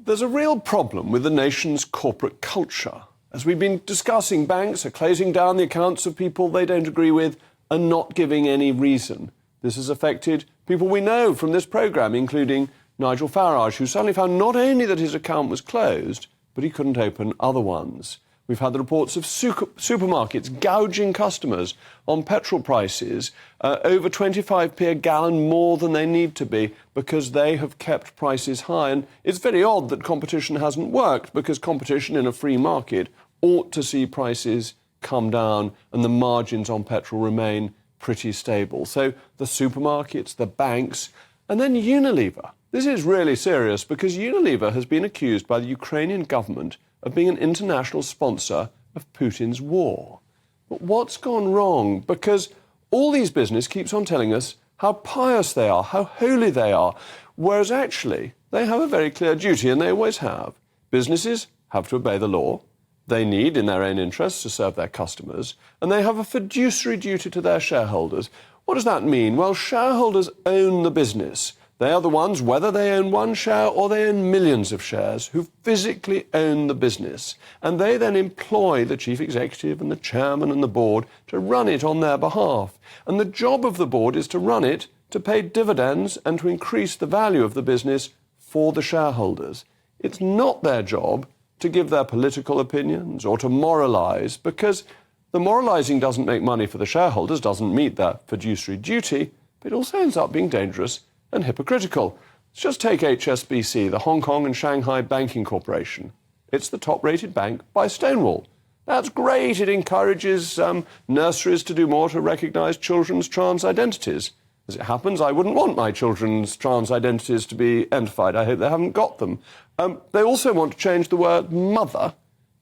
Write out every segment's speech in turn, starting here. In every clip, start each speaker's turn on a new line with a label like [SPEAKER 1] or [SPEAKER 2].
[SPEAKER 1] There's a real problem with the nation's corporate culture. As we've been discussing, banks are closing down the accounts of people they don't agree with and not giving any reason. This has affected people we know from this programme, including Nigel Farage, who suddenly found not only that his account was closed, but he couldn't open other ones. We've had the reports of supermarkets gouging customers on petrol prices, over 25p a gallon more than they need to be because they have kept prices high. And it's very odd that competition hasn't worked, because competition in a free market ought to see prices come down and the margins on petrol remain pretty stable. So the supermarkets, the banks, and then Unilever. This is really serious, because Unilever has been accused by the Ukrainian government of being an international sponsor of Putin's war. But what's gone wrong? Because all these business keeps on telling us how pious they are, how holy they are, whereas actually they have a very clear duty, and they always have. Businesses have to obey the law. They need, in their own interests, to serve their customers, and they have a fiduciary duty to their shareholders. What does that mean? Well, shareholders own the business. They are the ones, whether they own one share or they own millions of shares, who physically own the business. And they then employ the chief executive and the chairman and the board to run it on their behalf. And the job of the board is to run it, to pay dividends and to increase the value of the business for the shareholders. It's not their job to give their political opinions or to moralise, because the moralising doesn't make money for the shareholders, doesn't meet their fiduciary duty, but it also ends up being dangerous and hypocritical. Let's just take HSBC, the Hong Kong and Shanghai Banking Corporation. It's the top-rated bank by Stonewall. That's great. It encourages nurseries to do more to recognise children's trans identities. As it happens, I wouldn't want my children's trans identities to be identified. I hope they haven't got them. They also want to change the word mother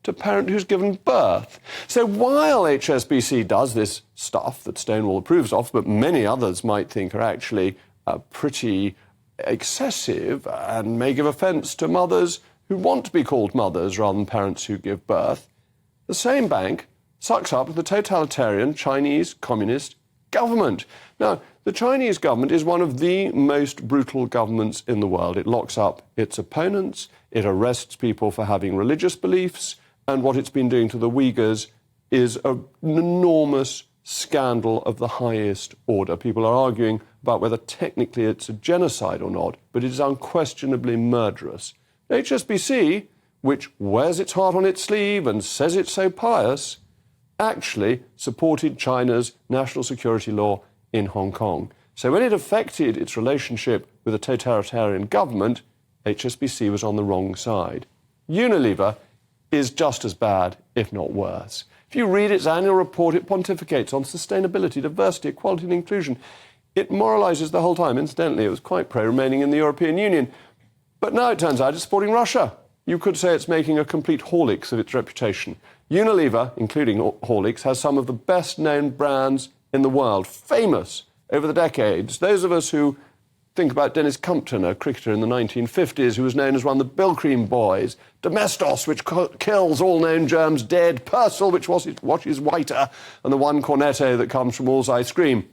[SPEAKER 1] to parent who's given birth. So while HSBC does this stuff that Stonewall approves of, but many others might think are actually pretty excessive and may give offence to mothers who want to be called mothers rather than parents who give birth, the same bank sucks up the totalitarian Chinese communist government. Now, the Chinese government is one of the most brutal governments in the world. It locks up its opponents, it arrests people for having religious beliefs, and what it's been doing to the Uyghurs is an enormous scandal of the highest order. People are arguing about whether technically it's a genocide or not, but it is unquestionably murderous. HSBC, which wears its heart on its sleeve and says it's so pious, actually supported China's national security law in Hong Kong. So when it affected its relationship with a totalitarian government, HSBC was on the wrong side. Unilever is just as bad, if not worse. If you read its annual report, it pontificates on sustainability, diversity, equality and inclusion. It moralises the whole time. Incidentally, it was quite pro-remaining in the European Union. But now it turns out it's supporting Russia. You could say it's making a complete Horlicks of its reputation. Unilever, including Horlicks, has some of the best-known brands in the world, famous over the decades. Those of us who think about Dennis Compton, a cricketer in the 1950s who was known as one of the Bilcreen boys, Domestos, which kills all known germs dead, Persil, which washes whiter, and the one Cornetto that comes from All's Ice Cream.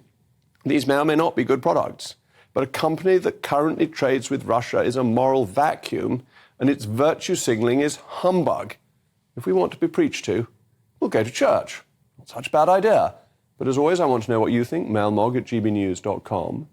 [SPEAKER 1] These may or may not be good products, but a company that currently trades with Russia is a moral vacuum, and its virtue signalling is humbug. If we want to be preached to, we'll go to church. Not such a bad idea. But as always, I want to know what you think. Mailmog@gbnews.com.